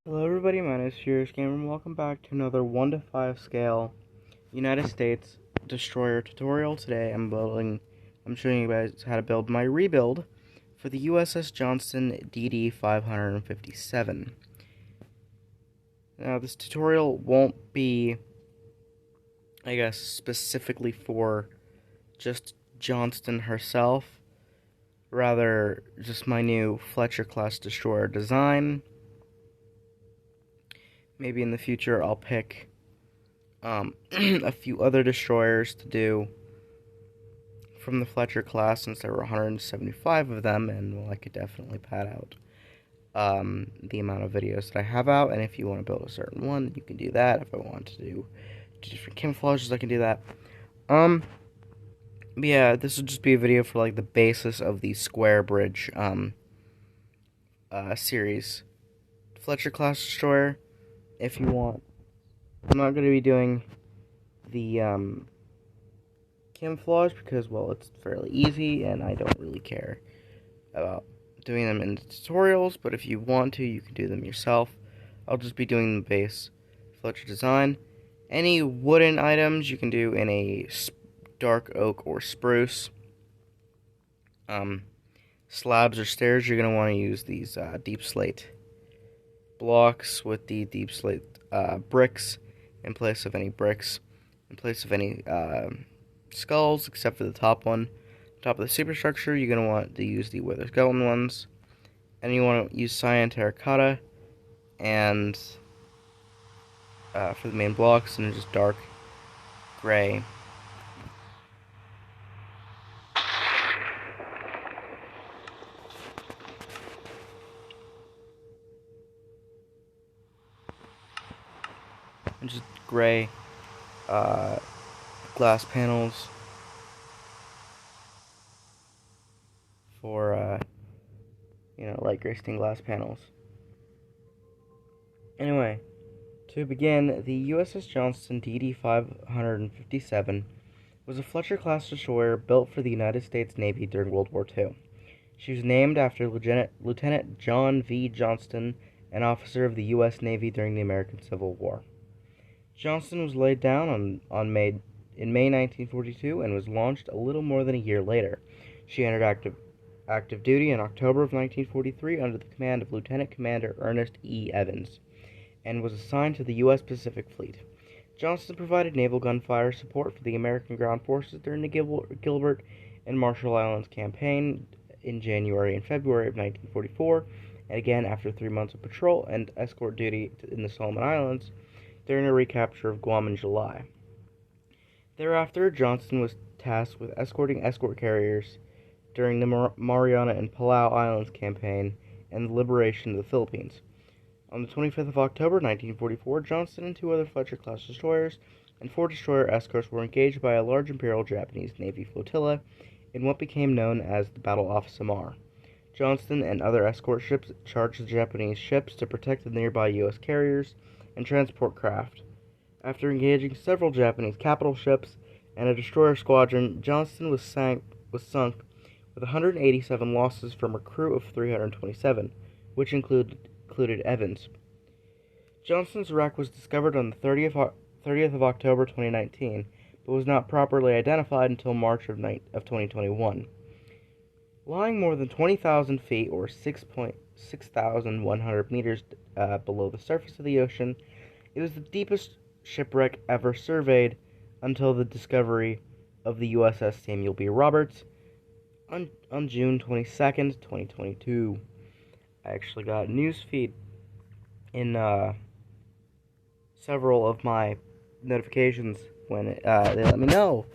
Hello everybody, my name is Furious Gamer and welcome back to another 1 to 5 scale United States destroyer tutorial. Today I'm showing you guys how to build my rebuild for the USS Johnston DD-557. Now this tutorial won't be, specifically for just Johnston herself, rather just my new Fletcher class destroyer design. Maybe in the future I'll pick a few other destroyers to do from the Fletcher class, since there were 175 of them, and I could definitely pad out the amount of videos that I have out. And if you want to build a certain one, you can do that. If I want to do different camouflages, I can do that. But yeah, this will just be a video for like the basis of the Square Bridge series. Fletcher class destroyer, if you want. I'm not going to be doing the camouflage because, well, it's fairly easy and I don't really care about doing them in the tutorials, but if you want to, you can do them yourself. I'll just be doing the base Fletcher design. Any wooden items you can do in a dark oak or spruce. Slabs or stairs, you're going to want to use these deep slate blocks with the deep slate bricks in place of any skulls, except for the top one. Top of the superstructure, you're going to want to use the wither skeleton ones, and you want to use cyan terracotta, and for the main blocks, and just dark gray. And just gray glass panels for light gray stained glass panels. Anyway, to begin, the USS Johnston DD-557 was a Fletcher class destroyer built for the United States Navy during World War II. She was named after Lieutenant John V. Johnston, an officer of the U.S. Navy during the American Civil War. Johnston was laid down in May 1942 and was launched a little more than a year later. She entered active duty in October of 1943 under the command of Lieutenant Commander Ernest E. Evans, and was assigned to the U.S. Pacific Fleet. Johnston provided naval gunfire support for the American ground forces during the Gilbert and Marshall Islands campaign in January and February of 1944, and again after 3 months of patrol and escort duty in the Solomon Islands during a recapture of Guam in July. Thereafter, Johnston was tasked with escorting escort carriers during the Mariana and Palau Islands campaign and the liberation of the Philippines. On the 25th of October 1944, Johnston and 2 other Fletcher-class destroyers and 4 destroyer escorts were engaged by a large Imperial Japanese Navy flotilla in what became known as the Battle off Samar. Johnston and other escort ships charged the Japanese ships to protect the nearby U.S. carriers and transport craft. After engaging several Japanese capital ships and a destroyer squadron, Johnston was sunk with 187 losses from a crew of 327, which included Evans. Johnston's wreck was discovered on the 30th of October 2019, but was not properly identified until March of 2021. Lying more than 20,000 feet, or 6,100 meters below the surface of the ocean, it was the deepest shipwreck ever surveyed until the discovery of the USS Samuel B. Roberts on June 22nd, 2022. I actually got a news feed in several of my notifications when they let me know,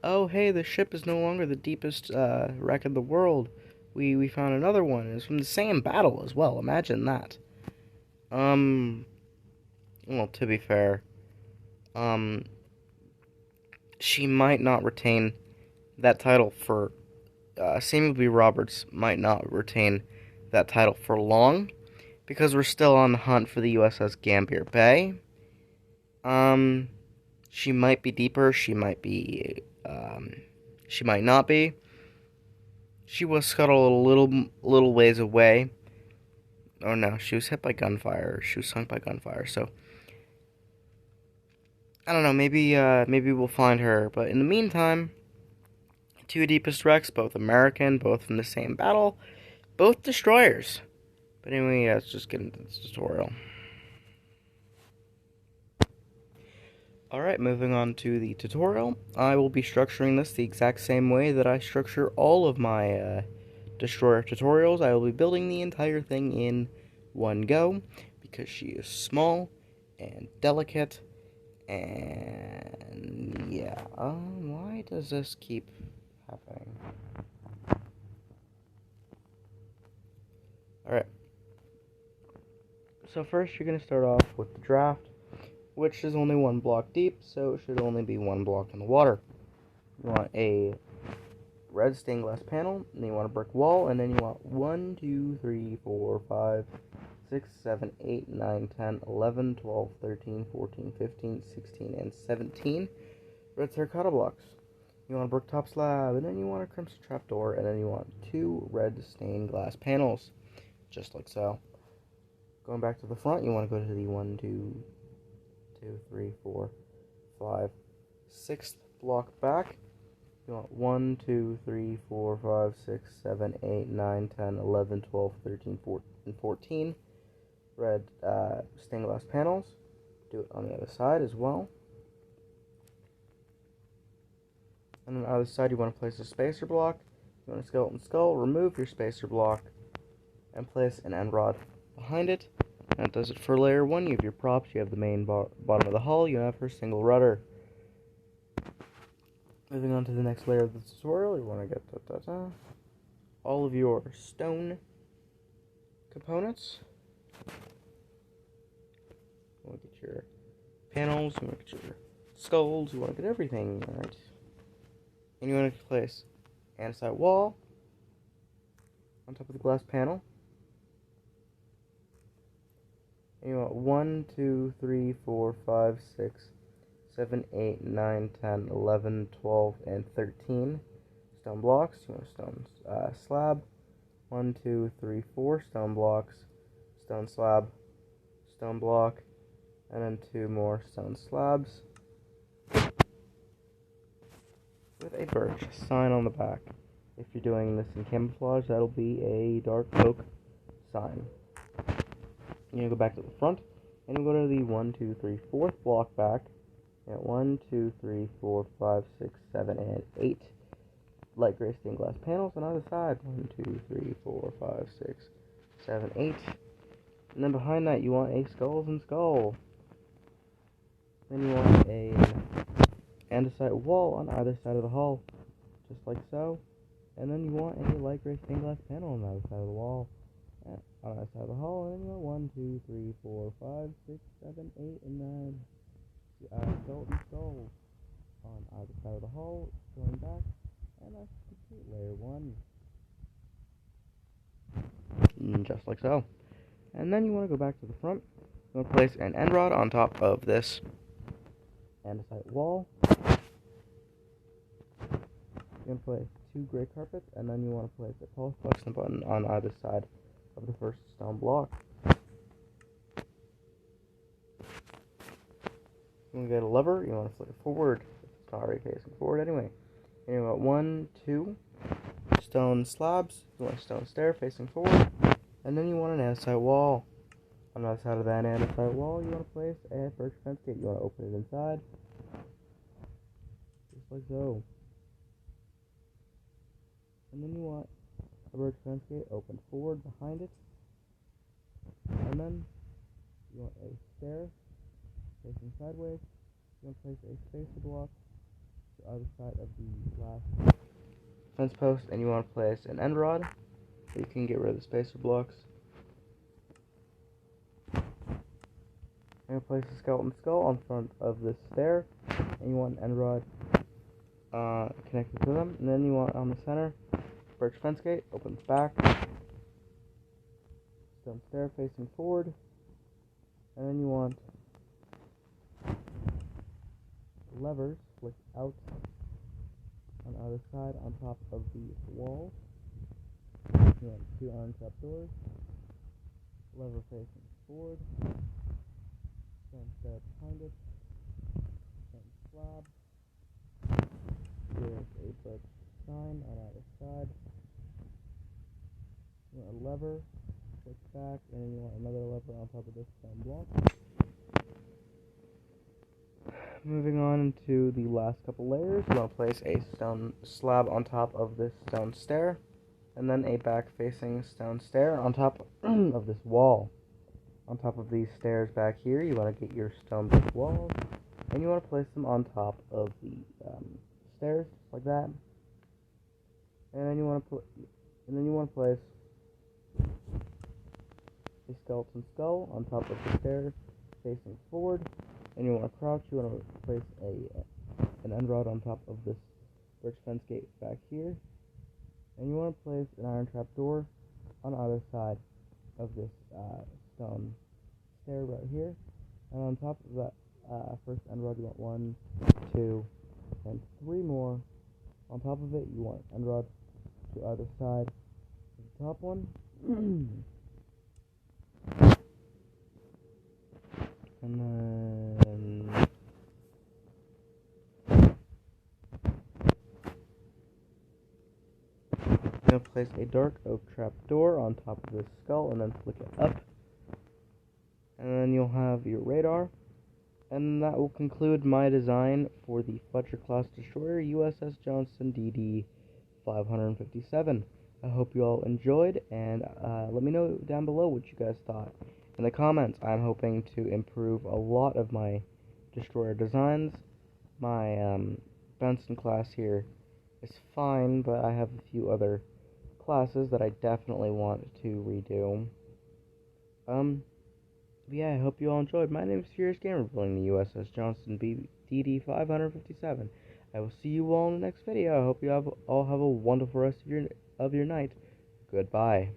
oh hey, the ship is no longer the deepest wreck in the world. We found another one. It's from the same battle as well. Imagine that. Well, to be fair, she might not retain that title for, Samuel B. Roberts might not retain that title for long, because we're still on the hunt for the USS Gambier Bay. She might be deeper, she might not be. She was scuttled a little ways away, Oh no, she was hit by gunfire. She was sunk by gunfire. So I don't know. Maybe we'll find her. But in the meantime, two deepest wrecks, both American, both from the same battle, both destroyers. But anyway, yeah, let's just get into this tutorial. Alright, moving on to the tutorial. I will be structuring this the exact same way that I structure all of my destroyer tutorials. I will be building the entire thing in one go because she is small and delicate. And yeah, why does this keep happening? Alright. So first you're going to start off with the draft, which is only one block deep, so it should only be one block in the water. You want a red stained glass panel, and then you want a brick wall, and then you want 1, 2, 3, 4, 5, 6, 7, 8, 9, 10, 11, 12, 13, 14, 15, 16, and 17 red terracotta blocks. You want a brick top slab, and then you want a crimson trapdoor, and then you want 2 red stained glass panels, just like so. Going back to the front, you want to go to the 1, 2, 3, 4, 5, 6th block back. You want 1, 2, 3, 4, 5, 6, 7, 8, 9, 10, 11, 12, 13, 14 red stained glass panels. Do it on the other side as well. And on the other side, you want to place a spacer block. You want a skeleton skull. Remove your spacer block and place an end rod behind it. And that does it for layer 1. You have your props. You have the main bottom of the hull. You have her single rudder. Moving on to the next layer of the tutorial, you want to get all of your stone components. You want to get your panels, you want to get your skulls, you want to get everything, alright? And you want to place andesite wall on top of the glass panel. And you want 1, 2, 3, 4, 5, 6, 7, 8, 9, 10, 11, 12, and 13 stone blocks. You want a stone slab. 1, 2, 3, 4 stone blocks, stone slab, stone block, and then 2 more stone slabs with a birch sign on the back. If you're doing this in camouflage, that'll be a dark oak sign. You're going to go back to the front, and you go to the 1, 2, 3, 4th block back. At 1, 2, 3, 4, 5, 6, 7, and 8 light gray stained glass panels on either side. 1, 2, 3, 4, 5, 6, 7, 8. And then behind that, you want a skulls and skull. Then you want a andesite wall on either side of the hull, just like so. And then you want a light gray stained glass panel on the other side of the wall, on either side of the hull. And then you want 1, 2, 3, 4, 5, 6, 7, 8, and 9. Skeleton skulls on either side of the hull, going back, and that's complete layer 1. Just like so. And then you want to go back to the front. You want to place an end rod on top of this andesite wall. You're going to place 2 gray carpets, and then you want to place a pulse flexion button on either side of the first stone block. You want to get a lever, you want to flip it forward. It's not already facing forward anyway. And you want 1, 2 stone slabs. You want a stone stair facing forward. And then you want an andesite wall. On the other side of that andesite wall, you want to place a birch fence gate. You want to open it inside. Just like so. And then you want a birch fence gate open forward behind it. And then you want a stair facing sideways. You want to place a spacer block to the other side of the last fence post, and you want to place an end rod so you can get rid of the spacer blocks. And place a skeleton skull on front of this stair, and you want an end rod connected to them. And then you want on the center birch fence gate, opens back, stone stair facing forward, and then you want levers flick out on the other side on top of the wall. You want 2 iron trapdoors, lever facing forward, stone stair behind it, stone slab. There's a brick sign on either side. You want a lever, switch back, and then you want another lever on top of this stone block. Moving on to the last couple layers, you want to place a stone slab on top of this stone stair, and then a back-facing stone stair on top of this wall. On top of these stairs back here, you want to get your stone brick walls, and you want to place them on top of the stairs, like that. And then you want to place a skeleton skull on top of the stairs, facing forward. And you want to crouch. You want to place an end rod on top of this birch fence gate back here, and you want to place an iron trap door on either side of this stone stair right here. And on top of that first end rod, you want 1, 2, and 3 more. On top of it, you want end rods to either side of the top one. And then you're going to place a dark oak trap door on top of this skull and then flick it up. And then you'll have your radar. And that will conclude my design for the Fletcher class destroyer USS Johnston DD-557. I hope you all enjoyed, and let me know down below what you guys thought. In the comments, I'm hoping to improve a lot of my destroyer designs. My Benson class here is fine, but I have a few other classes that I definitely want to redo. Yeah, I hope you all enjoyed. My name is Furious Gamer, building the USS Johnston DD-557. I will see you all in the next video. I hope you all have a wonderful rest of your night. Goodbye.